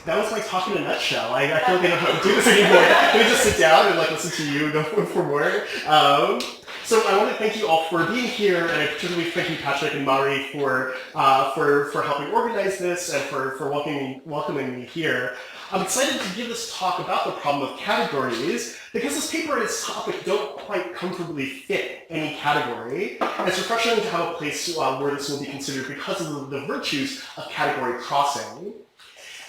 that was my talk in a nutshell. I feel like I don't have to do this anymore. Let me just sit down and listen to you go for more. So I want to thank you all for being here, and I particularly thank you, Patrick and Mari, for helping organize this and for welcoming me here. I'm excited to give this talk about the problem of categories because this paper and its topic don't quite comfortably fit any category. And it's refreshing to have a place where this will be considered because of the virtues of category crossing.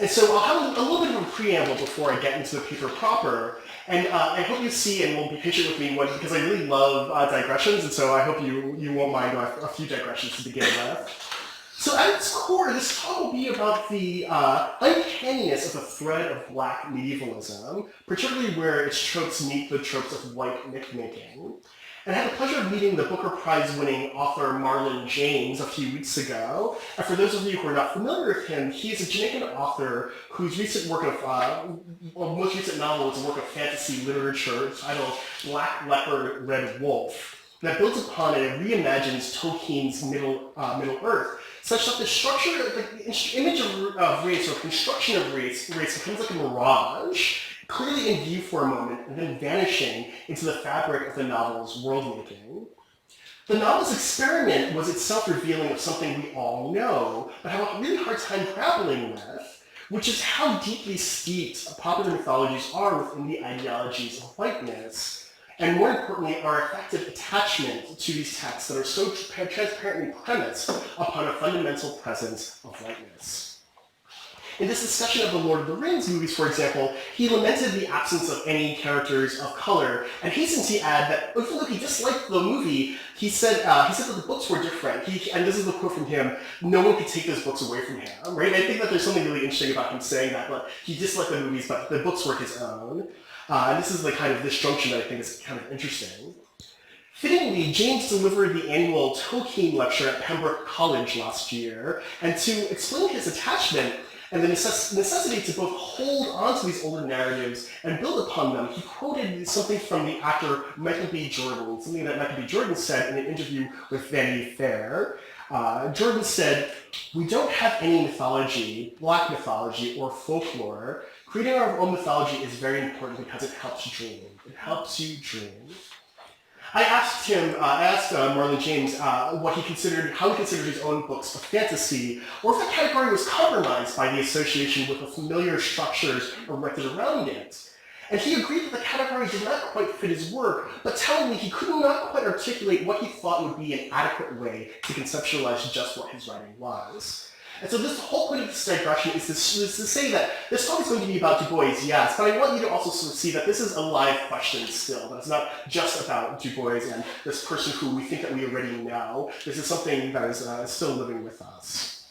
And so I'll have a little bit of a preamble before I get into the paper proper. And I hope you see and will be patient with me because I really love digressions, and so I hope you won't mind a few digressions to begin with. So at its core, this talk will be about the uncanniness of the thread of Black medievalism, particularly where its tropes meet the tropes of white myth-making. And I had the pleasure of meeting the Booker Prize-winning author Marlon James a few weeks ago. And for those of you who are not familiar with him, he is a Jamaican author whose most recent novel is a work of fantasy literature titled Black Leopard, Red Wolf, that builds upon and reimagines Tolkien's Middle Earth, such that the structure, the image of race or construction of race becomes like a mirage, clearly in view for a moment, and then vanishing into the fabric of the novel's world-making. The novel's experiment was itself revealing of something we all know, but have a really hard time grappling with, which is how deeply steeped popular mythologies are within the ideologies of whiteness, and more importantly, our effective attachment to these texts that are so transparently premised upon a fundamental presence of whiteness. In this discussion of the Lord of the Rings movies, for example, he lamented the absence of any characters of color, and hastened to add that even though he disliked the movie, he said that the books were different. And this is the quote from him: "No one could take those books away from him." Right? And I think that there's something really interesting about him saying that. But he disliked the movies, but the books were his own. And this is the kind of disjunction that I think is kind of interesting. Fittingly, James delivered the annual Tolkien lecture at Pembroke College last year, and to explain his attachment and the necessity to both hold on to these older narratives and build upon them, he quoted something from the actor Michael B. Jordan, something that Michael B. Jordan said in an interview with Vanity Fair. Jordan said, "We don't have any mythology, Black mythology, or folklore. Creating our own mythology is very important because it helps you dream. It helps you dream." I asked Marlon James how he considered his own books of fantasy, or if that category was compromised by the association with the familiar structures erected around it. And he agreed that the category did not quite fit his work, but telling me he could not quite articulate what he thought would be an adequate way to conceptualize just what his writing was. And so this whole point of this digression is to say that this talk is going to be about Du Bois, yes, but I want you to also sort of see that this is a live question still, that it's not just about Du Bois and this person who we think that we already know. This is something that is still living with us.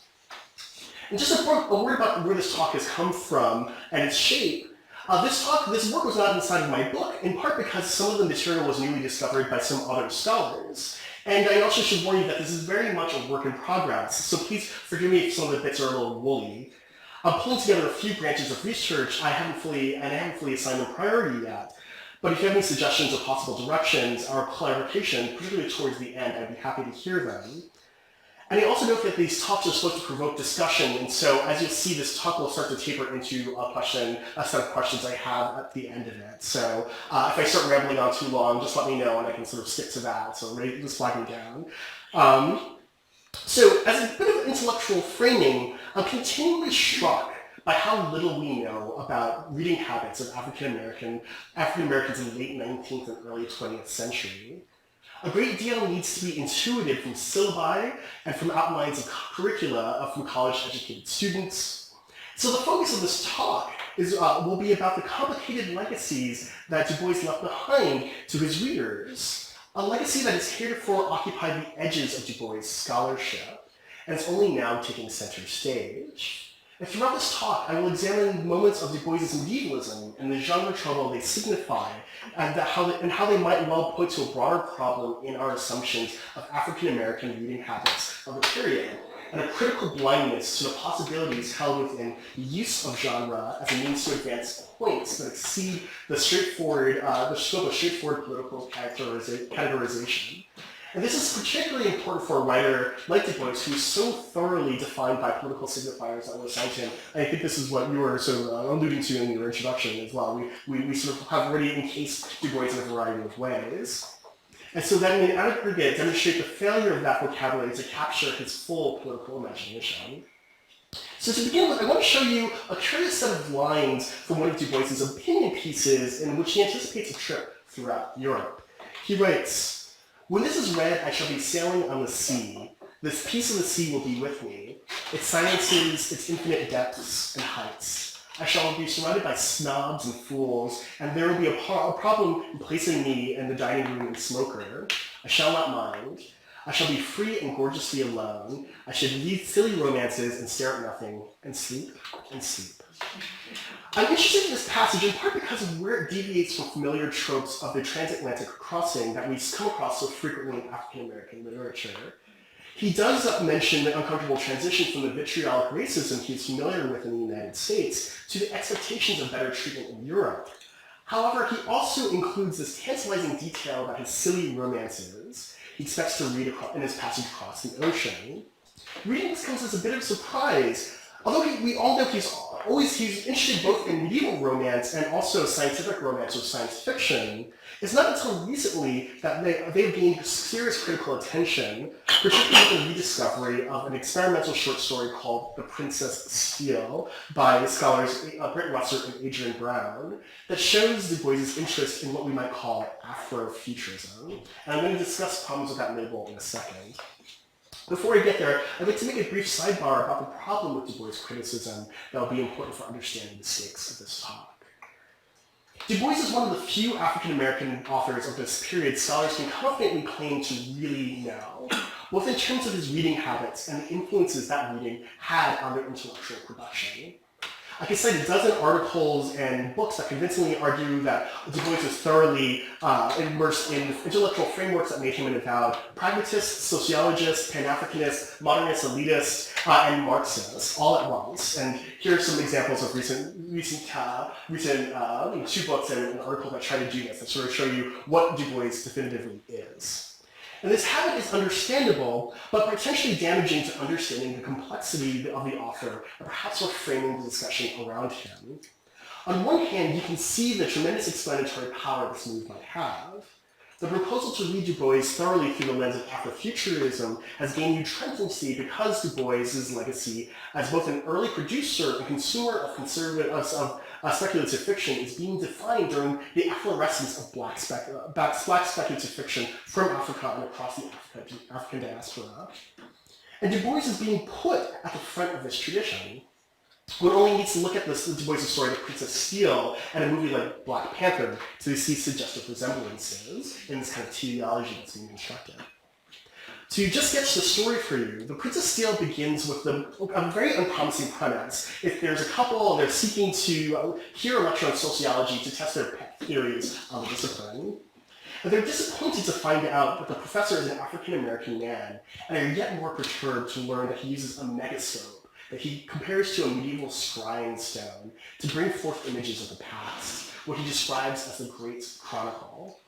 And just a word about where this talk has come from and its shape. This work was not inside of my book, in part because some of the material was newly discovered by some other scholars. And I also should warn you that this is very much a work in progress, so please forgive me if some of the bits are a little woolly. I'm pulling together a few branches of research I haven't fully assigned a priority yet, but if you have any suggestions or possible directions or clarification, particularly towards the end, I'd be happy to hear them. And I also note that these talks are supposed to provoke discussion, and so as you'll see, this talk will start to taper into a set of questions I have at the end of it. So if I start rambling on too long, just let me know and I can sort of stick to that, so just flag me down. So as a bit of intellectual framing, I'm continually struck by how little we know about reading habits of African Americans in the late 19th and early 20th century. A great deal needs to be intuited from syllabi and from outlines of curricula from college-educated students. So the focus of this talk will be about the complicated legacies that Du Bois left behind to his readers, a legacy that has heretofore occupied the edges of Du Bois' scholarship, and is only now taking center stage. And throughout this talk, I will examine moments of Du Bois' medievalism and the genre trouble they signify, and how they might well point to a broader problem in our assumptions of African American reading habits of the period, and a critical blindness to the possibilities held within the use of genre as a means to advance points that exceed the scope of straightforward political categorization. And this is particularly important for a writer like Du Bois, who is so thoroughly defined by political signifiers that were assigned to him. And I think this is what you were sort of alluding to in your introduction as well. We sort of have already encased Du Bois in a variety of ways. And so that in aggregate demonstrate the failure of that vocabulary to capture his full political imagination. So to begin with, I want to show you a curious set of lines from one of Du Bois's opinion pieces in which he anticipates a trip throughout Europe. He writes, "When this is read, I shall be sailing on the sea. This piece of the sea will be with me. It silences its infinite depths and heights. I shall be surrounded by snobs and fools, and there will be a problem in placing me in the dining room and smoker. I shall not mind. I shall be free and gorgeously alone. I should read silly romances and stare at nothing and sleep and sleep." I'm interested in this passage in part because of where it deviates from familiar tropes of the transatlantic crossing that we come across so frequently in African American literature. He does mention the uncomfortable transition from the vitriolic racism he's familiar with in the United States to the expectations of better treatment in Europe. However, he also includes this tantalizing detail about his silly romances he expects to read in his passage across the ocean. Reading this comes as a bit of a surprise, although we all know he's interested both in medieval romance and also scientific romance or science fiction. It's not until recently that they've gained serious critical attention, particularly with the rediscovery of an experimental short story called The Princess Steele by the scholars Britt Russert and Adrian Brown that shows Du Bois's interest in what we might call Afrofuturism. And I'm going to discuss problems with that label in a second. Before I get there, I'd like to make a brief sidebar about the problem with Du Bois' criticism that will be important for understanding the stakes of this talk. Du Bois is one of the few African-American authors of this period scholars can confidently claim to really know, both in terms of his reading habits and the influences that reading had on their intellectual production. I can cite a dozen articles and books that convincingly argue that Du Bois is thoroughly immersed in intellectual frameworks that made him an avowed pragmatist, sociologist, Pan-Africanist, modernist, elitist, and Marxist, all at once. And here are some examples of recent two books and an article that try to do this, that sort of show you what Du Bois definitively is. And this habit is understandable, but potentially damaging to understanding the complexity of the author, and perhaps for framing the discussion around him. On one hand, you can see the tremendous explanatory power this move might have. The proposal to read Du Bois thoroughly through the lens of Afrofuturism has gained new trendy because Du Bois's legacy as both an early producer and consumer of speculative fiction is being defined during the efflorescence of black speculative fiction from Africa and across the African diaspora. And Du Bois is being put at the front of this tradition. One only needs to look at Du Bois' story, The Princess Steele, and a movie like Black Panther to see suggestive resemblances in this kind of teleology that's being constructed. To just sketch the story for you, The Princess Steele begins with a very unpromising premise. If there's a couple, they're seeking to hear a lecture on sociology to test their pet theories on the discipline. And they're disappointed to find out that the professor is an African-American man, and are yet more perturbed to learn that he uses a megascope that he compares to a medieval scrying stone to bring forth images of the past, what he describes as the Great Chronicle.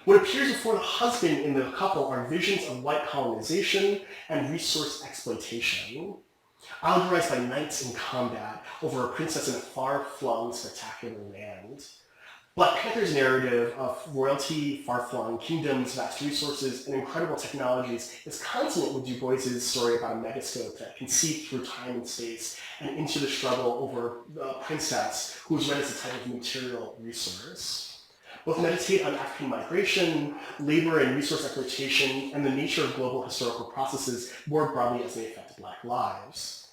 What appears before the husband in the couple are visions of white colonization and resource exploitation, allegorized by knights in combat over a princess in a far-flung, spectacular land. Black Panther's narrative of royalty, far-flung kingdoms, vast resources, and incredible technologies is consonant with Du Bois's story about a megascope that can see through time and space and into the struggle over a princess who is read as a type of material resource. Both meditate on African migration, labor and resource exploitation, and the nature of global historical processes more broadly as they affect Black lives.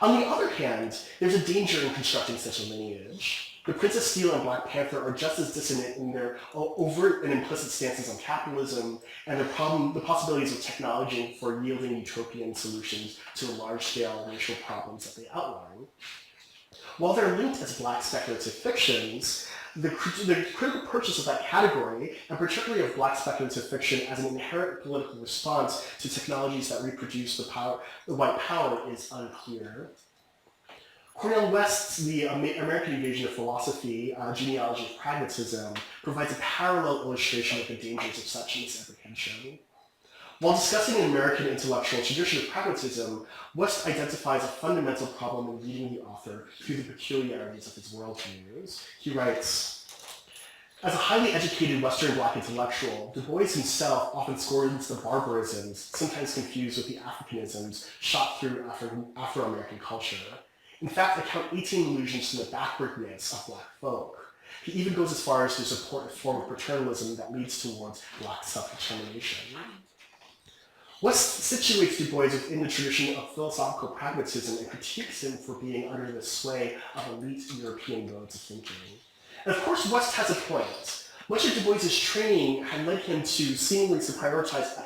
On the other hand, there's a danger in constructing such a lineage. The Princess Steele and Black Panther are just as dissonant in their overt and implicit stances on capitalism and the possibilities of technology for yielding utopian solutions to the large-scale racial problems that they outline. While they're linked as Black speculative fictions, the critical purchase of that category, and particularly of Black speculative fiction as an inherent political response to technologies that reproduce the white power, is unclear. Cornel West's The American Invasion of Philosophy, Genealogy of Pragmatism, provides a parallel illustration of the dangers of such misapprehension. While discussing an American intellectual tradition of pragmatism, West identifies a fundamental problem in reading the author through the peculiarities of his worldviews. He writes, as a highly educated Western Black intellectual, Du Bois himself often scorns the barbarisms, sometimes confused with the Africanisms, shot through Afro-American culture. In fact, I count 18 allusions to the backwardness of Black folk. He even goes as far as to support a form of paternalism that leads towards Black self-determination. West situates Du Bois within the tradition of philosophical pragmatism and critiques him for being under the sway of elite European modes of thinking. And of course, West has a point. Much of Du Bois's training had led him to seemingly to prioritize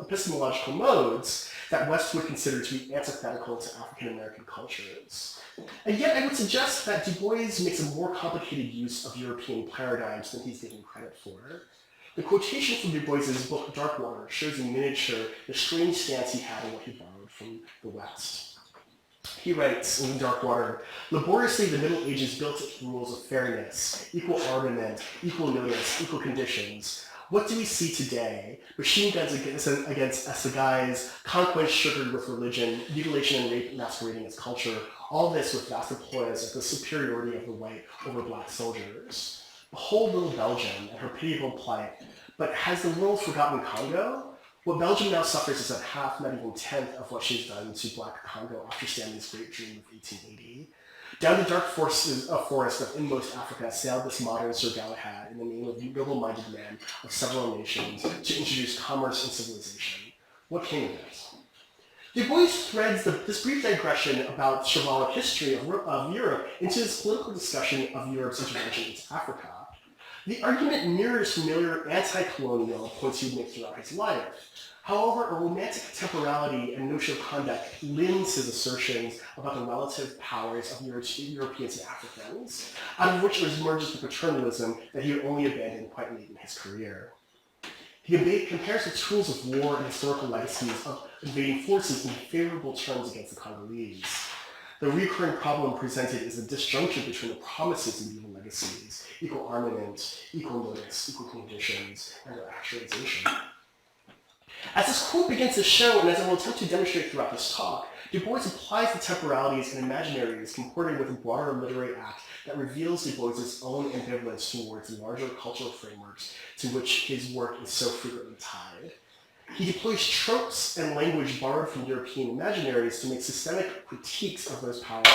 epistemological modes that West would consider to be antithetical to African American cultures. And yet I would suggest that Du Bois makes a more complicated use of European paradigms than he's given credit for. The quotation from Du Bois's book Darkwater shows in miniature the strange stance he had on what he borrowed from the West. He writes in Darkwater, laboriously the Middle Ages built its rules of fairness, equal armament, equal notice, equal conditions. What do we see today? Machine guns against assegais, conquest sugared with religion, mutilation and rape masquerading as culture, all this with vast applause at the superiority of the white over Black soldiers. Behold little Belgium and her pitiable plight, but has the world forgotten Congo? What Belgium now suffers is a half, not even 1/10 of what she's done to Black Congo after Stanley's great dream of 1880. Down the dark forest of inmost Africa sailed this modern Sir Galahad in the name of noble-minded men of several nations to introduce commerce and civilization. What came of it? Du Bois threads this brief digression about chivalric history of Europe into his political discussion of Europe's intervention into Africa. The argument mirrors familiar anti-colonial points he would make throughout his life. However, a romantic temporality and notion of conduct lends his assertions about the relative powers of Europeans and Africans, out of which emerges the paternalism that he would only abandon quite late in his career. He compares the tools of war and historical legacies of invading forces in favorable terms against the Congolese. The recurring problem presented is the disjunction between the promises in medieval legacies, equal armament, equal notice, equal conditions, and their actualization. As this quote begins to show, and as I will attempt to demonstrate throughout this talk, Du Bois applies the temporalities and imaginaries comporting with a broader literary act that reveals Du Bois's own ambivalence towards the larger cultural frameworks to which his work is so frequently tied. He deploys tropes and language borrowed from European imaginaries to make systemic critiques of those powers,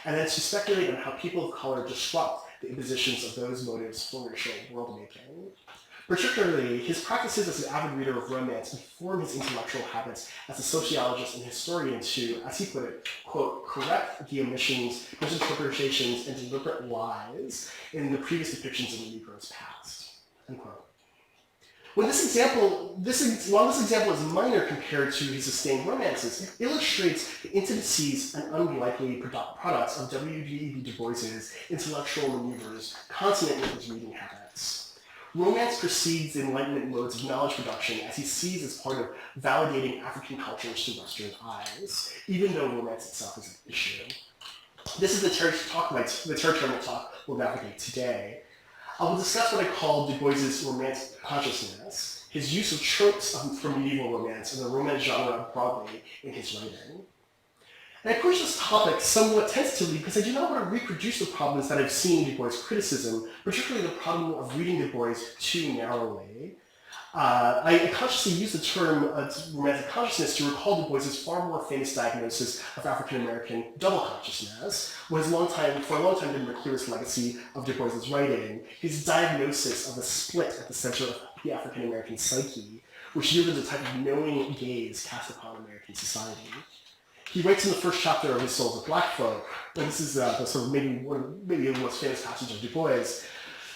and then to speculate on how people of color disrupt the impositions of those motives for racial world-making. Particularly, his practices as an avid reader of romance inform his intellectual habits as a sociologist and historian to, as he put it, quote, correct the omissions, misinterpretations, and deliberate lies in the previous depictions of the Negro's past, unquote. While this example is minor compared to his sustained romances, it illustrates the intimacies and unlikely products of W.E.B. Du Bois's intellectual maneuvers consonant with his reading habits. Romance precedes the Enlightenment modes of knowledge production as he sees as part of validating African cultures to Western eyes, even though romance itself is an issue. This is the territory my talk will navigate today. I will discuss what I call Du Bois's romantic consciousness, his use of tropes from medieval romance and the romance genre broadly in his writing. And I approach this topic somewhat tentatively because I do not want to reproduce the problems that I've seen in Du Bois' criticism, particularly the problem of reading Du Bois too narrowly. I consciously use the term romantic consciousness to recall Du Bois' far more famous diagnosis of African-American double consciousness, what has for a long time been the clearest legacy of Du Bois' writing, his diagnosis of the split at the center of the African-American psyche, which yielded a type of knowing gaze cast upon American society. He writes in the first chapter of his Souls of Black Folk, and this is the sort of maybe the most famous passage of Du Bois.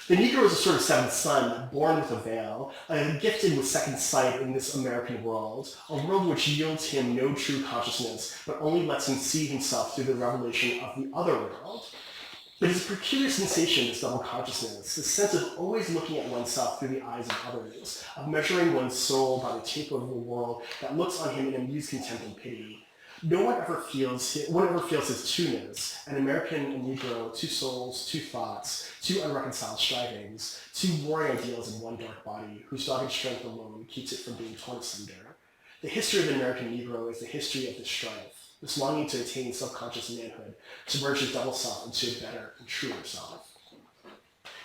The Negro is a sort of seventh son, born with a veil, gifted with second sight in this American world, a world which yields him no true consciousness, but only lets him see himself through the revelation of the other world. It is a peculiar sensation, this double consciousness, the sense of always looking at oneself through the eyes of others, of measuring one's soul by the tape of the world that looks on him in amused contempt and pity. No one ever feels his two-ness, an American and Negro, two souls, two thoughts, two unreconciled strivings, two warring ideals in one dark body, whose dogged strength alone keeps it from being torn asunder. The history of the American Negro is the history of this strife, this longing to attain self-conscious manhood, to merge his double self into a better and truer self.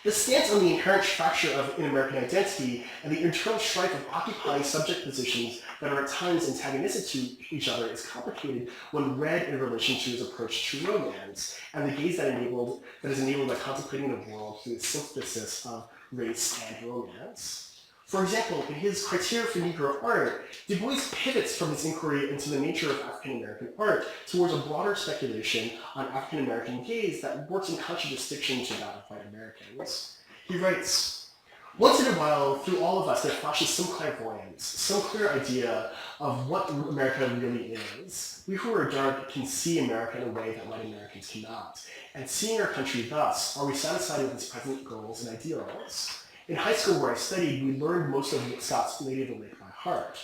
This stance on the inherent fracture of an American identity and the internal strife of occupying subject positions that are at times antagonistic to each other is complicated when read in relation to his approach to romance and the gaze that is enabled by contemplating the world through the synthesis of race and romance. For example, in his criteria for Negro art, Du Bois pivots from his inquiry into the nature of African-American art towards a broader speculation on African-American gaze that works in contradistinction to that of white Americans. He writes, "Once in a while, through all of us, there flashes some clairvoyance, some clear idea of what America really is. We who are dark can see America in a way that white Americans cannot. And seeing our country thus, are we satisfied with its present goals and ideals? In high school where I studied, we learned most of Scott's Lady of the Lake by heart.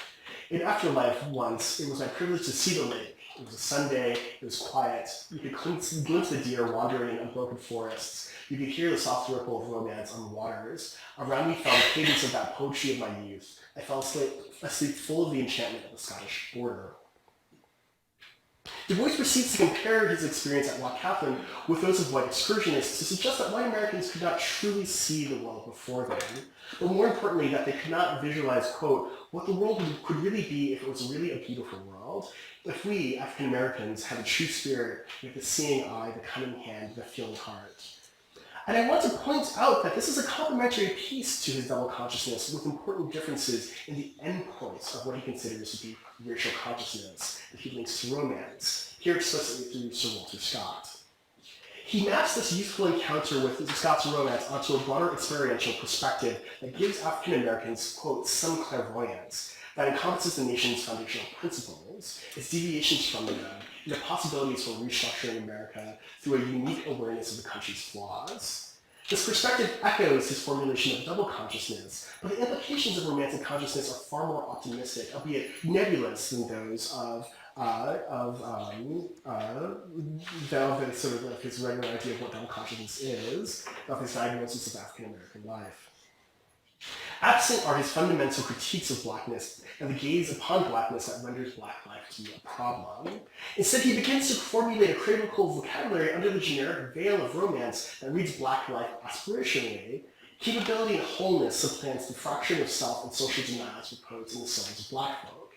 In afterlife, once, it was my privilege to see the lake. It was a Sunday, it was quiet. You could glimpse the deer wandering in unbroken forests. You could hear the soft ripple of romance on the waters. Around me fell the cadence of that poetry of my youth. I fell asleep full of the enchantment of the Scottish border." Du Bois proceeds to compare his experience at Loch Kathleen with those of white excursionists to suggest that white Americans could not truly see the world before them, but more importantly, that they could not visualize, quote, what the world could really be if it was really a beautiful world, if we, African Americans, had a true spirit with the seeing eye, the cunning hand, the feeling heart. And I want to point out that this is a complementary piece to his double consciousness with important differences in the endpoints of what he considers to be racial consciousness that he links to romance, here explicitly through Sir Walter Scott. He maps this youthful encounter with Scott's romance onto a broader experiential perspective that gives African Americans, quote, some clairvoyance that encompasses the nation's foundational principles, its deviations from them, and the possibilities for restructuring America through a unique awareness of the country's flaws. This perspective echoes his formulation of double consciousness, but the implications of romantic consciousness are far more optimistic, albeit nebulous, than those of sort of like his regular idea of what double consciousness is, of his diagnosis of African American life. Absent are his fundamental critiques of blackness and the gaze upon blackness that renders black life to be a problem. Instead, he begins to formulate a critical vocabulary under the generic veil of romance that reads black life aspirationally. Capability and wholeness supplants the fracturing of self and social denials reposed in the souls of black folk.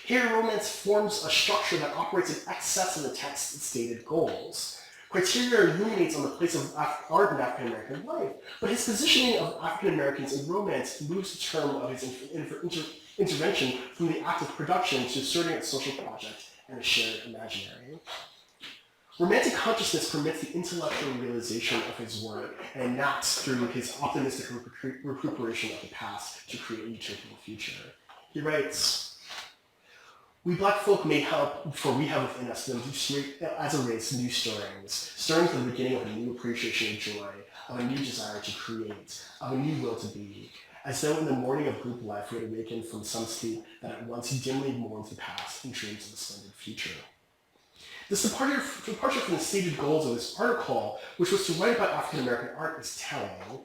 Here, romance forms a structure that operates in excess of the text's stated goals. Criteria illuminates on the place of art in African American life, but his positioning of African Americans in romance moves the term of his intervention from the act of production to asserting a social project and a shared imaginary. Romantic consciousness permits the intellectual realization of his work and enacts through his optimistic recuperation of the past to create a utopian future. He writes, "We black folk may help, for we have within us them as a race new stirrings of the beginning of a new appreciation of joy, of a new desire to create, of a new will to be, as though in the morning of group life we had awakened from some sleep that at once dimly mourns the past and dreams of the splendid future." This departure from the stated goals of this article, which was to write about African American art, is telling.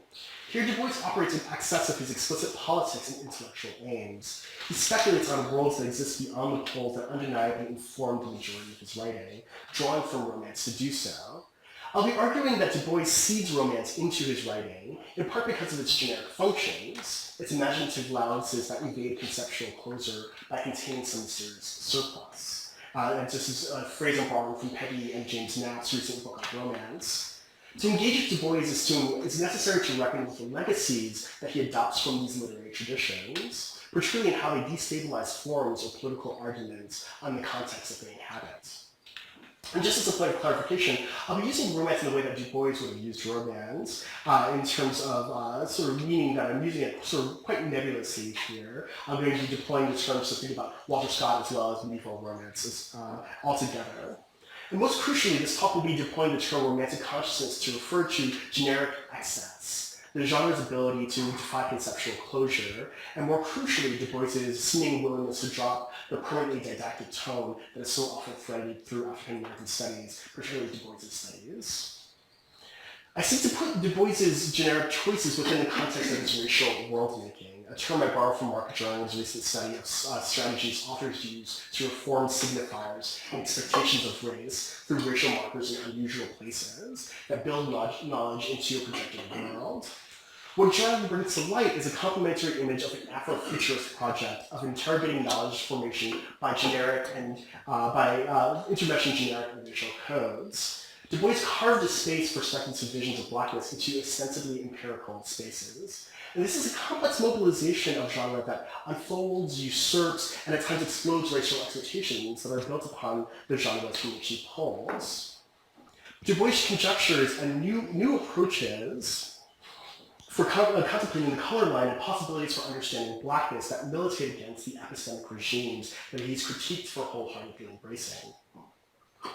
Here, Du Bois operates in excess of his explicit politics and intellectual aims. He speculates on worlds that exist beyond the poles that undeniably inform the majority of his writing, drawing from romance to do so. I'll be arguing that Du Bois seeds romance into his writing, in part because of its generic functions, its imaginative allowances that evade conceptual closure by containing some mysterious surplus. And this is a phrase I'm borrowing from Peggy and James Knapp's recent book on romance. To engage with Du Bois is necessary to reckon with the legacies that he adopts from these literary traditions, particularly in how they destabilize forms or political arguments on the context that they inhabit. And just as a point of clarification, I'll be using romance in the way that Du Bois would have used romance, in terms of sort of meaning that I'm using it sort of quite nebulously here. I'm going to be deploying the terms to think about Walter Scott as well as medieval romances altogether. And most crucially, this talk will be deploying the term romantic consciousness to refer to generic excess, the genre's ability to defy conceptual closure, and more crucially, Du Bois's seeming willingness to drop the permanently didactic tone that is so often threaded through African American studies, particularly Du Bois's studies. I seek to put Du Bois's generic choices within the context of his racial world-making, a term I borrow from Mark Jern's recent study of strategies authors use to reform signifiers and expectations of race through racial markers in unusual places that build knowledge into a projected world. What Jern brings to light is a complementary image of an Afrofuturist project of interrogating knowledge formation by generic and by intermeshing generic and racial codes. Du Bois carved a space for speculative visions of blackness into ostensibly empirical spaces. And this is a complex mobilization of genre that unfolds, usurps, and at times explodes racial expectations that are built upon the genres from which he pulls. Du Bois conjectures and new approaches for contemplating the color line and possibilities for understanding blackness that militate against the epistemic regimes that he's critiqued for wholeheartedly embracing.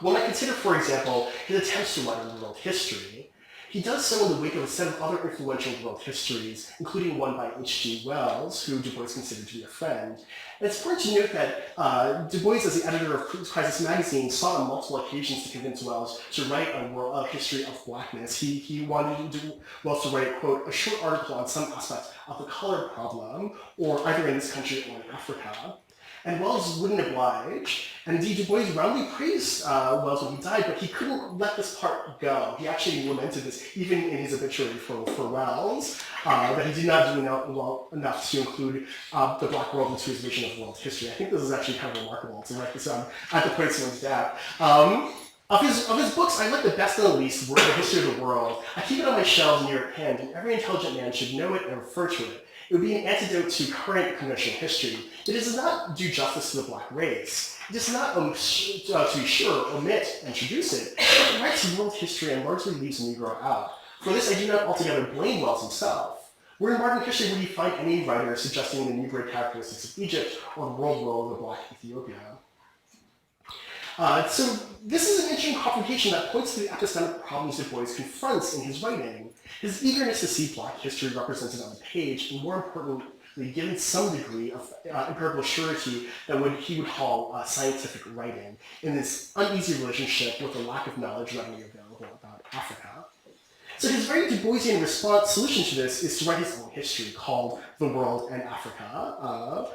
When I consider, for example, his attempts to write on world history, he does so in the wake of a set of other influential world histories, including one by H.G. Wells, who Du Bois considered to be a friend. And it's important to note that Du Bois, as the editor of Crisis magazine, sought on multiple occasions to convince Wells to write a history of blackness. He wanted Wells to write, quote, a short article on some aspect of the color problem, or either in this country or in Africa. And Wells wouldn't oblige, and indeed Du Bois roundly praised Wells when he died, but he couldn't let this part go. He actually lamented this, even in his obituary for Wells, that he did not do enough to include the black world into his vision of world history. I think this is actually kind of remarkable to write this at the point of someone's death. Of his books, I like the best and the least, The History of the World. I keep it on my shelves near at hand, and every intelligent man should know it and refer to it. It would be an antidote to current conventional history. It does not do justice to the black race. It does not, to be sure, omit and introduce it. It writes world history and largely leaves the Negro out. For this, I do not altogether blame Wells himself. Where in modern history would you find any writer suggesting the Negro characteristics of Egypt or the world role of the black Ethiopia? So this is an interesting complication that points to the epistemic problems Du Bois confronts in his writing. His eagerness to see black history represented on the page, and more importantly, given some degree of empirical surety that he would call scientific writing, in this uneasy relationship with the lack of knowledge readily available about Africa. So his very Du Boisian solution to this is to write his own history called The World and Africa.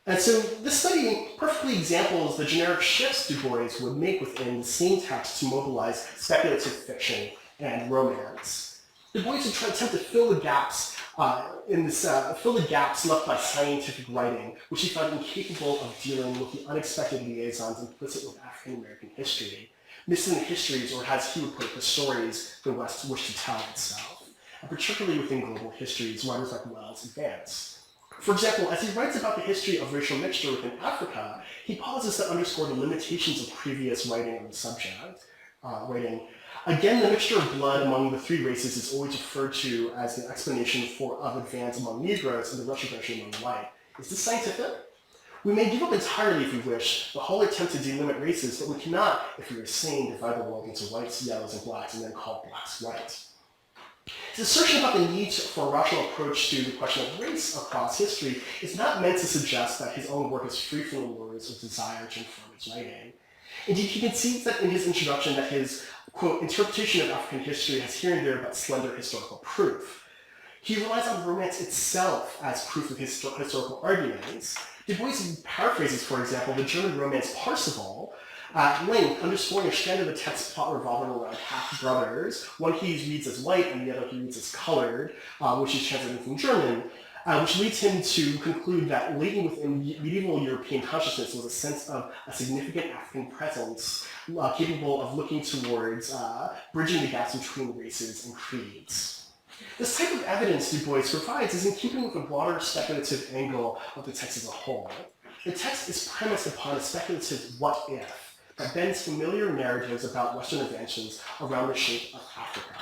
And so this study perfectly examples the generic shifts Du Bois would make within the same text to mobilize speculative fiction and romance. Du Bois would attempt to fill the gaps left by scientific writing, which he found incapable of dealing with the unexpected liaisons implicit with African American history, missing the histories, or as he would put it, the stories the West wished to tell itself, and particularly within global histories, writers like Wells advance. For example, as he writes about the history of racial mixture within Africa, he pauses to underscore the limitations of previous writing on the subject. Again, the mixture of blood among the three races is always referred to as an explanation of advance among Negroes and the retrogression among white. Is this scientific? We may give up entirely, if we wish, the whole attempt to delimit races, but we cannot, if we are sane, divide the world into whites, yellows, and blacks, and then call blacks white. His assertion about the need for a rational approach to the question of race across history is not meant to suggest that his own work is free from the words of desire to inform his writing. Indeed, he concedes that in his introduction that his, quote, interpretation of African history has here and there but slender historical proof. He relies on romance itself as proof of his historical arguments. Du Bois paraphrases, for example, the German romance Parsifal at length, underscoring a strand of the text plot revolving around half-brothers. One he reads as white and the other he reads as colored, which is translated from German, which leads him to conclude that latent within medieval European consciousness was a sense of a significant African presence capable of looking towards bridging the gaps between races and creeds. This type of evidence Du Bois provides is in keeping with the broader speculative angle of the text as a whole. The text is premised upon a speculative what-if that bends familiar narratives about Western inventions around the shape of Africa.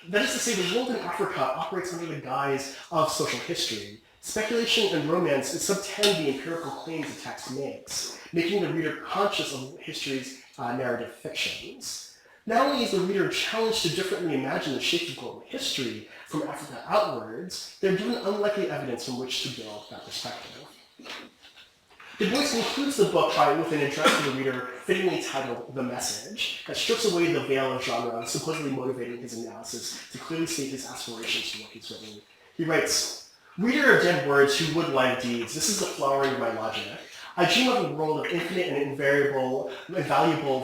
That is to say, the world in Africa operates under the guise of social history. Speculation and romance subtend the empirical claims the text makes, making the reader conscious of history's narrative fictions. Not only is the reader challenged to differently imagine the shape of global history from Africa outwards, they're given unlikely evidence from which to build that perspective. Du Bois concludes the book with an address to the reader fittingly titled The Message, that strips away the veil of genre, supposedly motivating his analysis to clearly state his aspirations for what he's written. He writes, Reader of dead words who would live deeds, this is the flowering of my logic. I dream of a world of infinite and invaluable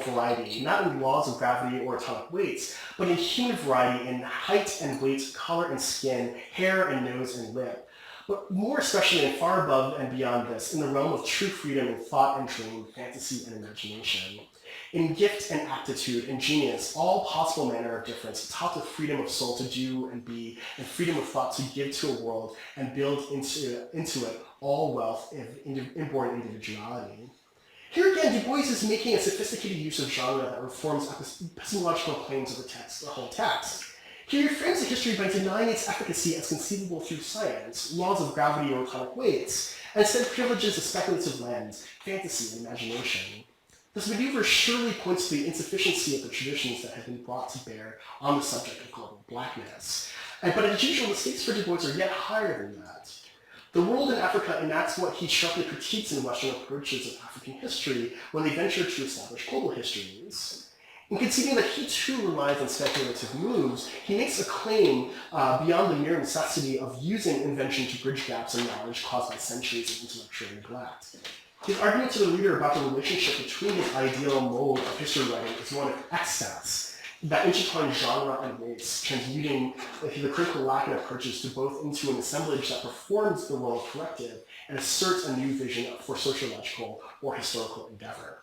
variety, not in laws of gravity or atomic weights, but in human variety in height and weight, color and skin, hair and nose and lip. But more especially and far above and beyond this, in the realm of true freedom in thought and dream, fantasy and imagination. In gift and aptitude and genius, all possible manner of difference, taught with freedom of soul to do and be, and freedom of thought to give to a world and build into it all wealth of inborn individuality. Here again, Du Bois is making a sophisticated use of genre that reforms epistemological claims of the whole text. He reframes the history by denying its efficacy as conceivable through science, laws of gravity or atomic weights, and instead privileges a speculative lens, fantasy, and imagination. This maneuver surely points to the insufficiency of the traditions that have been brought to bear on the subject of global blackness. But as usual, the stakes for Du Bois are yet higher than that. The world in Africa enacts what he sharply critiques in Western approaches of African history when they venture to establish global histories. In conceding that he too relies on speculative moves, he makes a claim beyond the mere necessity of using invention to bridge gaps in knowledge caused by centuries of intellectual neglect. His argument to the reader about the relationship between his ideal mode of history writing is one of excess, that intertwines genre and race, transmuting the critical lack in approaches to both into an assemblage that performs the role of corrective and asserts a new vision for sociological or historical endeavor.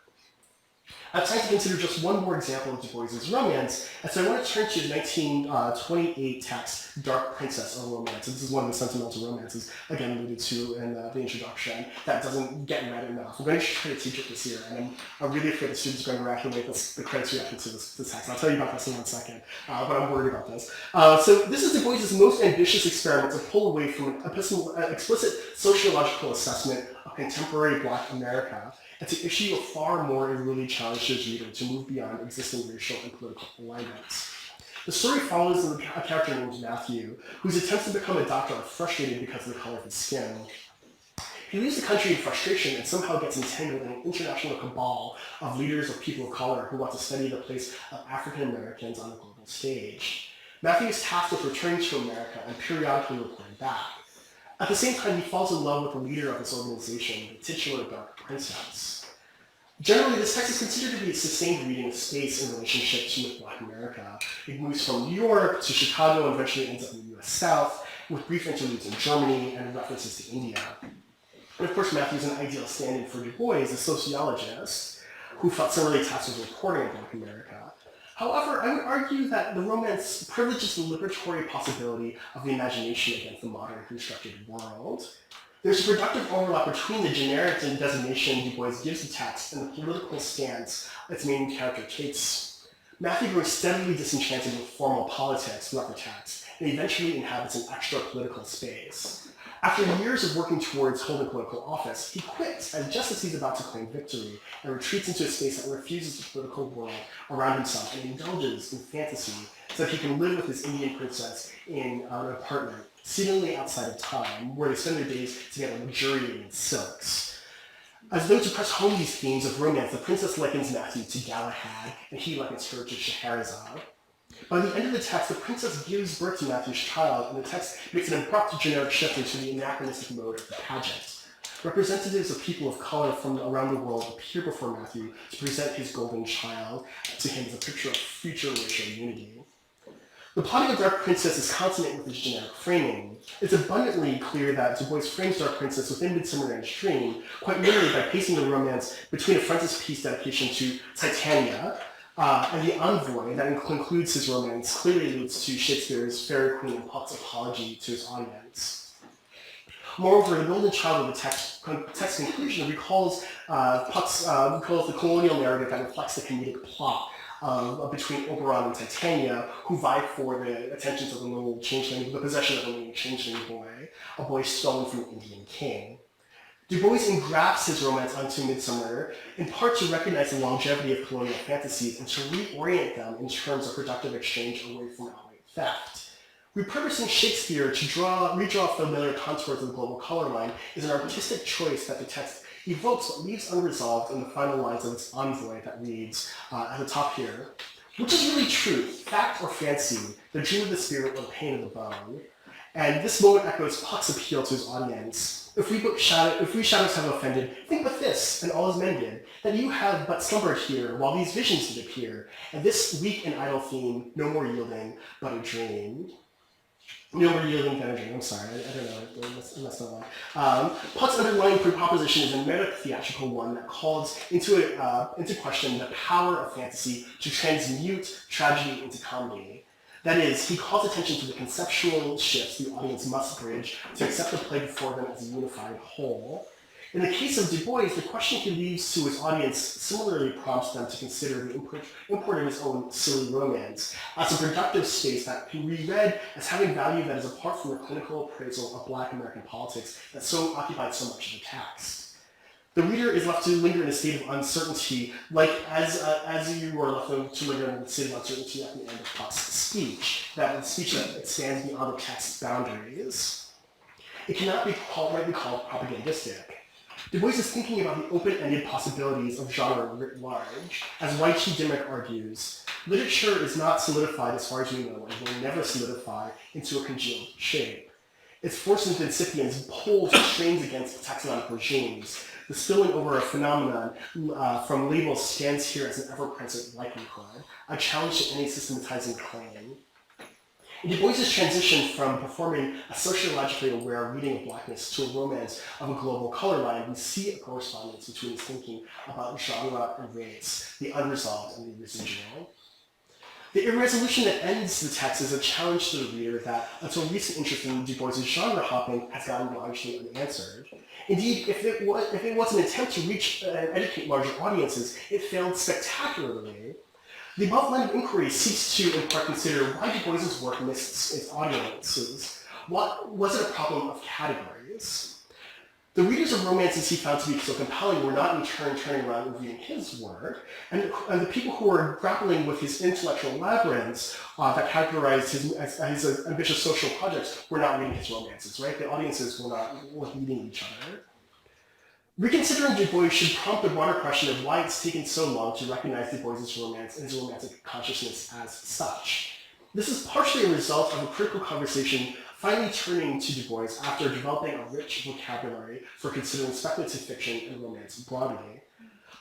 I have time to consider just one more example of Du Bois's romance, and so I want to turn to his 1928 text, Dark Princess, a Romance. And this is one of the sentimental romances, again alluded to in the introduction, that doesn't get read enough. I'm going to try to teach it this year, and I'm really afraid the students are going to evaluate the credits reaction to this text. I'll tell you about this in 1 second, but I'm worried about this. So this is Du Bois's most ambitious experiment to pull away from an explicit sociological assessment of contemporary Black America, and to issue a far more and really challenge his reader to move beyond existing racial and political alignments. The story follows a character named Matthew, whose attempts to become a doctor are frustrated because of the color of his skin. He leaves the country in frustration and somehow gets entangled in an international cabal of leaders of people of color who want to study the place of African Americans on the global stage. Matthew is tasked with returning to America and periodically reporting back. At the same time, he falls in love with the leader of this organization, the titular Dark Princess. Generally, this text is considered to be a sustained reading of space in relationship to Black America. It moves from New York to Chicago and eventually ends up in the US South, with brief interludes in Germany and references to India. And of course, Matthew is an ideal stand-in for Du Bois, a sociologist who felt similarly tasked with reporting on Black America. However, I would argue that the romance privileges the liberatory possibility of the imagination against the modern constructed world. There's a productive overlap between the generic designation Du Bois gives the text and the political stance its main character takes. Matthew grows steadily disenchanted with formal politics throughout the text, and eventually inhabits an extra-political space. After years of working towards holding political office, he quits just as he's about to claim victory, and retreats into a space that refuses the political world around himself and indulges in fantasy so that he can live with his Indian princess in an apartment, seemingly outside of time, where they spend their days together luxuriating in silks. As though to press home these themes of romance, the princess likens Matthew to Galahad, and he likens her to Scheherazade. By the end of the text, the princess gives birth to Matthew's child, and the text makes an abrupt generic shift into the anachronistic mode of the pageant. Representatives of people of color from around the world appear before Matthew to present his golden child to him as a picture of future racial unity. The plotting of Dark Princess is consonant with its generic framing. It's abundantly clear that Du Bois frames Dark Princess within Midsummer Night's Dream, quite literally by pacing the romance between a frontispiece dedication to Titania, and the envoy that concludes his romance clearly alludes to Shakespeare's Fairy Queen and Puck's apology to his audience. Moreover, the golden child of the text conclusion recalls the colonial narrative that reflects the comedic plot between Oberon and Titania, who vie for the attentions of the little changeling, the possession of the little changeling boy, a boy stolen from an Indian king. Du Bois engrafts his romance onto Midsummer, in part to recognize the longevity of colonial fantasies and to reorient them in terms of productive exchange away from outright theft. Repurposing Shakespeare to redraw familiar contours of the global color line is an artistic choice that the text evokes but leaves unresolved in the final lines of its envoy that reads at the top here, which is really truth, fact or fancy, the dream of the spirit or the pain of the bone? And this moment echoes Puck's appeal to his audience. If we shadows have offended, think but this, and all is mended, that you have but slumbered here, while these visions did appear, and this weak and idle theme, no more yielding, but a dream. No more yielding than a dream. I'm sorry, I don't know, I messed up one. Puck's underlying proposition is a meta-theatrical one that calls into question the power of fantasy to transmute tragedy into comedy. That is, he calls attention to the conceptual shifts the audience must bridge to accept the play before them as a unified whole. In the case of Du Bois, the question he leaves to his audience similarly prompts them to consider the import of his own silly romance as a productive space that can be read as having value that is apart from the clinical appraisal of Black American politics that so occupied so much of the text. The reader is left to linger in a state of uncertainty, like as you were left to linger in a state of uncertainty at the end of Puck's speech, that speech that expands beyond the text's boundaries. It cannot be rightly called propagandistic. Du Bois is thinking about the open-ended possibilities of genre writ large. As Y.T. Dimmock argues, literature is not solidified as far as we know and will never solidify into a congealed shape. Its forces and incipients pulls and strains against taxonomic regimes. The spilling over of phenomenon from labels stands here as an ever-present likelihood, a challenge to any systematizing claim. In Du Bois's transition from performing a sociologically aware reading of Blackness to a romance of a global color line, we see a correspondence between his thinking about genre and race, the unresolved and the residual. The irresolution that ends the text is a challenge to the reader that, until recent interest in Du Bois's genre hopping, has gotten largely unanswered. Indeed, if it was an attempt to reach and educate larger audiences, it failed spectacularly. The above line of inquiry seeks to, in part, consider why Du Bois's work missed its audiences. Was it a problem of categories? The readers of romances he found to be so compelling were not in turn turning around and reading his work, and the people who were grappling with his intellectual labyrinths that characterized his ambitious social projects were not reading his romances, right? The audiences were reading each other. Reconsidering Du Bois should prompt the broader question of why it's taken so long to recognize Du Bois's romance and his romantic consciousness as such. This is partially a result of a critical conversation finally turning to Du Bois after developing a rich vocabulary for considering speculative fiction and romance broadly.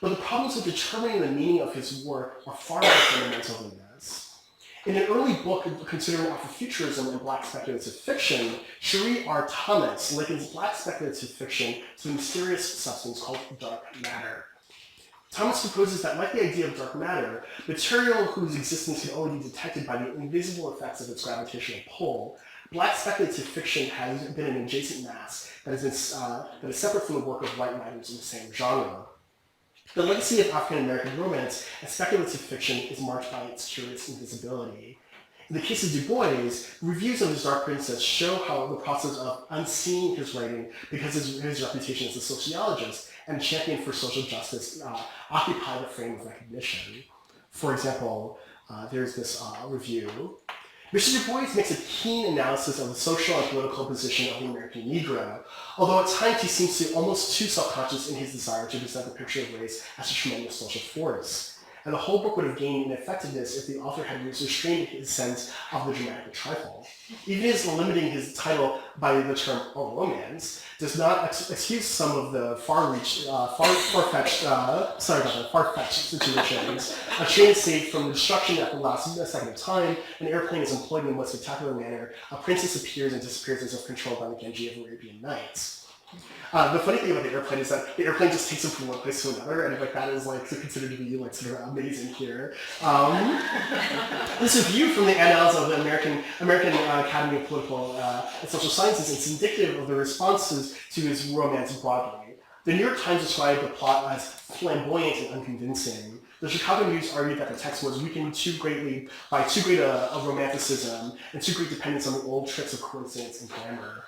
But the problems with determining the meaning of his work are far more fundamental than this. In an early book considering Afrofuturism and Black speculative fiction, Cherie R. Thomas likens Black speculative fiction to a mysterious substance called dark matter. Thomas proposes that, like the idea of dark matter, material whose existence can only be detected by the invisible effects of its gravitational pull, Black speculative fiction has been an adjacent mass that is separate from the work of white writers in the same genre. The legacy of African American romance as speculative fiction is marked by its curious invisibility. In the case of Du Bois, reviews of his Dark Princess show how the process of unseeing his writing because of his reputation as a sociologist and champion for social justice occupy the frame of recognition. For example, there's this review. Mr. Du Bois makes a keen analysis of the social and political position of the American Negro, although at times he seems to be almost too self-conscious in his desire to present the picture of race as a tremendous social force. And the whole book would have gained in effectiveness if the author had restrained his sense of the dramatic trifle. Even his limiting his title by the term "a romance" does not excuse some of the far-fetched situations. A train is saved from destruction at the last second of time, an airplane is employed in a most spectacular manner, a princess appears and disappears as if controlled by the Genji of Arabian Nights. The funny thing about the airplane is that the airplane just takes him from one place to another, and like that is like considered to be like sort of amazing here. This review from the Annals of the American Academy of Political and Social Sciences is indicative of the responses to his romance broadly. The New York Times described the plot as flamboyant and unconvincing. The Chicago News argued that the text was weakened too greatly by too great a romanticism and too great dependence on the old tricks of coincidence and glamour.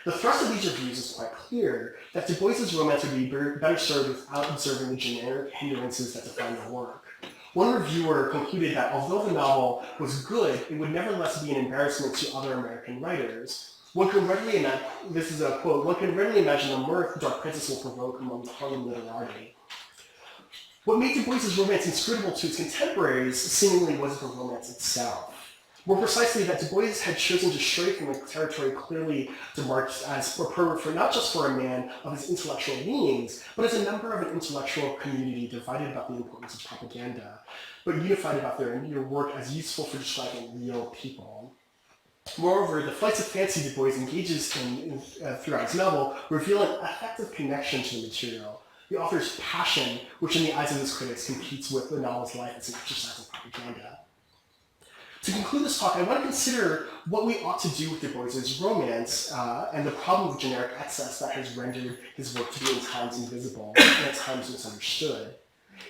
The thrust of these reviews is quite clear, that Du Bois's romance would be better served without observing the generic hindrances that define the work. One reviewer concluded that although the novel was good, it would nevertheless be an embarrassment to other American writers. One can readily imagine, this is a quote, one can readily imagine the mirth Dark Princess will provoke among the Harlem literati. What made Du Bois's romance inscrutable to its contemporaries seemingly wasn't the romance itself. More precisely, that Du Bois had chosen to stray from a territory clearly demarked as appropriate for not just for a man of his intellectual leanings, but as a member of an intellectual community divided about the importance of propaganda, but unified about their work as useful for describing real people. Moreover, the flights of fancy Du Bois engages in throughout his novel reveal an effective connection to the material, the author's passion, which in the eyes of his critics competes with the novel's life as an exercise in propaganda. To conclude this talk, I want to consider what we ought to do with Du Bois's romance and the problem of generic excess that has rendered his work to be at times invisible and at times misunderstood.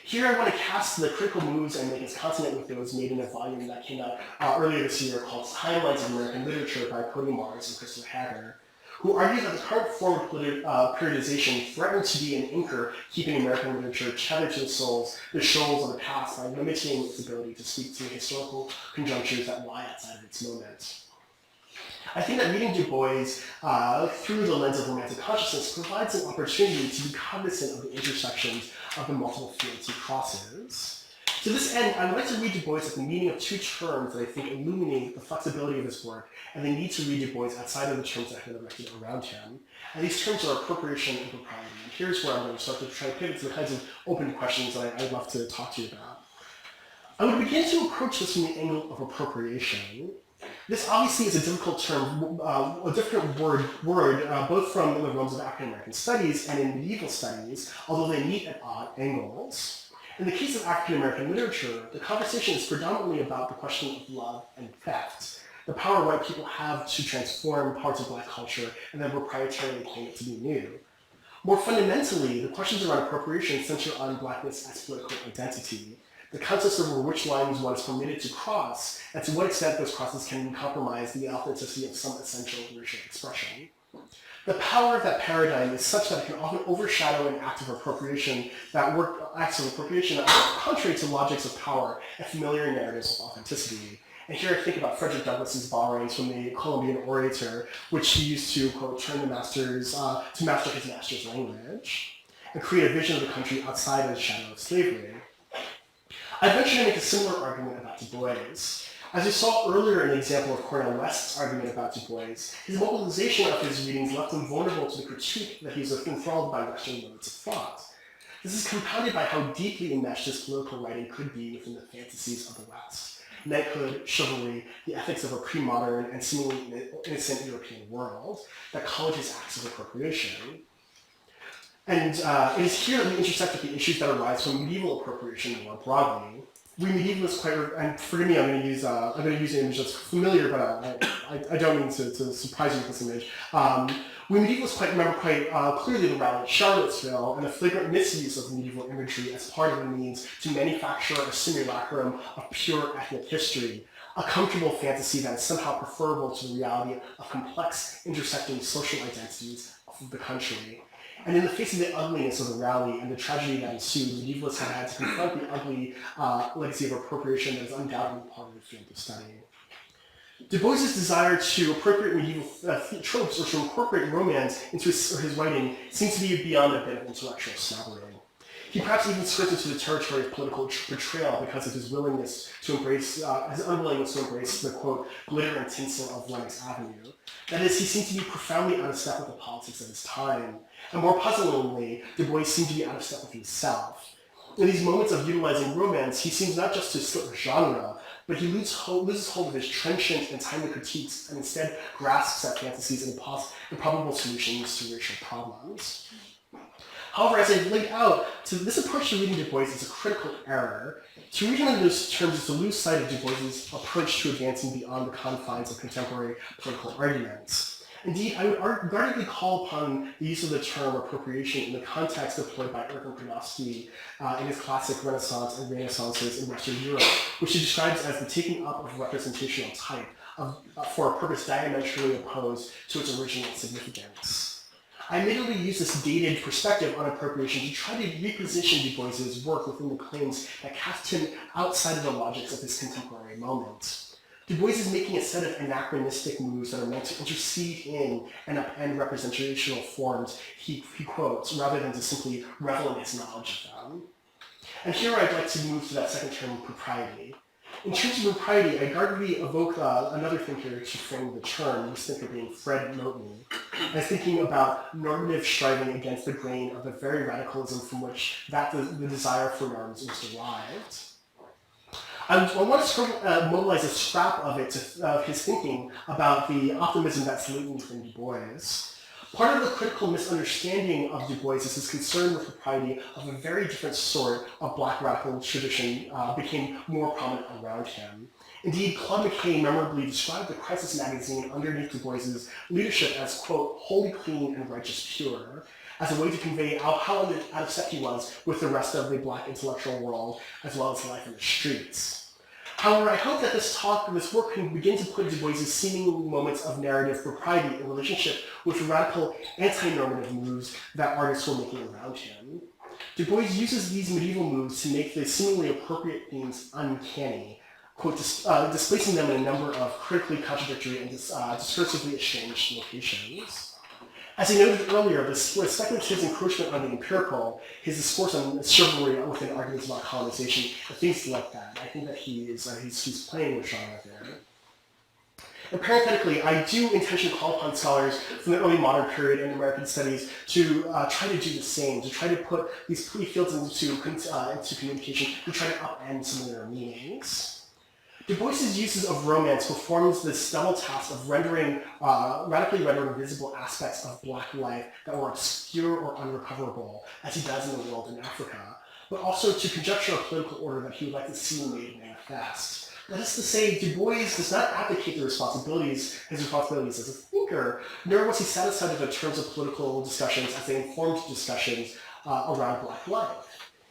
Here I want to cast the critical moves and make us consonant with those made in a volume that came out earlier this year called Timelines of American Literature by Cody Mars and Christopher Hager, who argue that the current form of periodization threatened to be an anchor keeping American literature tethered to the shoals of the past by limiting its ability to speak to historical conjunctures that lie outside of its moment. I think that reading Du Bois through the lens of romantic consciousness provides an opportunity to be cognizant of the intersections of the multiple fields he crosses. To this end, I would like to read Du Bois at the meaning of two terms that I think illuminate the flexibility of his work and the need to read Du Bois outside of the terms that have been erected around him. And these terms are appropriation and propriety. And here's where I'm going to start to try to pivot to the kinds of open questions that I'd love to talk to you about. I would begin to approach this from the angle of appropriation. This obviously is a difficult term, a difficult word both from the realms of African American studies and in medieval studies, although they meet at odd angles. In the case of African American literature, the conversation is predominantly about the question of love and theft, the power white people have to transform parts of Black culture and then proprietarily claim it to be new. More fundamentally, the questions around appropriation center on Blackness as political identity, the concept over which lines one is permitted to cross, and to what extent those crosses can compromise the authenticity of some essential racial expression. The power of that paradigm is such that it can often overshadow an act of appropriation that are contrary to logics of power and familiar narratives of authenticity. And here I think about Frederick Douglass's borrowings from the Columbian orator, which he used to, quote, turn to master his master's language, and create a vision of the country outside of the shadow of slavery. I venture to make a similar argument about Du Bois. As we saw earlier in the example of Cornel West's argument about Du Bois, his mobilization of his readings left him vulnerable to the critique that he was enthralled by Western modes of thought. This is compounded by how deeply enmeshed his political writing could be within the fantasies of the West. Knighthood, chivalry, the ethics of a pre-modern and seemingly innocent European world that colored his acts of appropriation. And it is here that we intersect with the issues that arise from medieval appropriation more broadly. We medievalists and forgive me, I'm going to use an image that's familiar, but I don't mean to surprise you with this image. We medievalists remember quite clearly the rally at Charlottesville and the flagrant misuse of medieval imagery as part of a means to manufacture a simulacrum of pure ethnic history, a comfortable fantasy that is somehow preferable to the reality of complex intersecting social identities of the country. And in the face of the ugliness of the rally and the tragedy that ensued, medievalists have had to confront the ugly legacy of appropriation that is undoubtedly part of the field of study. Du Bois's desire to appropriate medieval tropes or to incorporate romance into his writing seems to be beyond a bit of intellectual snobbering. He perhaps even skirts into the territory of political portrayal because of his unwillingness to embrace the, quote, glitter and tinsel of Lenox Avenue. That is, he seemed to be profoundly out of step with the politics of his time. And more puzzlingly, Du Bois seemed to be out of step with himself. In these moments of utilizing romance, he seems not just to slip genre, but he loses hold of his trenchant and timely critiques and instead grasps at fantasies and improbable solutions to racial problems. However, as I've laid out, this approach to reading Du Bois is a critical error. To read him in those terms is to lose sight of Du Bois's approach to advancing beyond the confines of contemporary political arguments. Indeed, I would guardedly call upon the use of the term appropriation in the context employed by Erwin Chernowski in his classic Renaissance and Renaissances in Western Europe, which he describes as the taking up of representational type for a purpose diametrically opposed to its original significance. I admittedly use this dated perspective on appropriation to try to reposition Du Bois's work within the claims that cast him outside of the logics of his contemporary moment. Du Bois is making a set of anachronistic moves that are meant to intercede in and upend representational forms he quotes, rather than to simply revel in his knowledge of them. And here I'd like to move to that second term, propriety. In terms of propriety, I guardedly evoke another thinker to frame the term, this thinker being Fred Moten, as thinking about normative striving against the grain of the very radicalism from which the desire for norms was derived. I want to mobilize a scrap of his thinking about the optimism that's latent within Du Bois. Part of the critical misunderstanding of Du Bois is his concern with propriety of a very different sort of black radical tradition became more prominent around him. Indeed, Claude McKay memorably described the Crisis magazine underneath Du Bois's leadership as, quote, wholly clean and righteous pure, as a way to convey how out of step he was with the rest of the black intellectual world, as well as life in the streets. However, I hope that this work can begin to put Du Bois's seeming moments of narrative propriety in relationship with radical anti-normative moves that artists were making around him. Du Bois uses these medieval moves to make the seemingly appropriate themes uncanny, quote, displacing them in a number of critically contradictory and discursively estranged locations. As I noted earlier, with speculative's encroachment on the empirical, his discourse on chivalry within arguments about colonization, and things like that. I think that he's playing with genre there. And parenthetically, I do intentionally call upon scholars from the early modern period in American studies to try to do the same, to try to put these fields into communication, to try to upend some of their meanings. Du Bois's uses of romance performs this double task of radically rendering visible aspects of black life that were obscure or unrecoverable, as he does in The World in Africa, but also to conjecture a political order that he would like to see made manifest. That is to say, Du Bois does not abdicate his responsibilities as a thinker, nor was he satisfied with the terms of political discussions as they informed discussions around black life.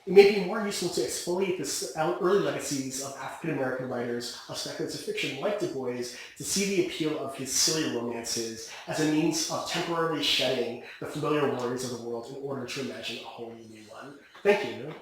It may be more useful to exfoliate the early legacies of African-American writers of speculative fiction like Du Bois to see the appeal of his silly romances as a means of temporarily shedding the familiar worries of the world in order to imagine a wholly new one. Thank you.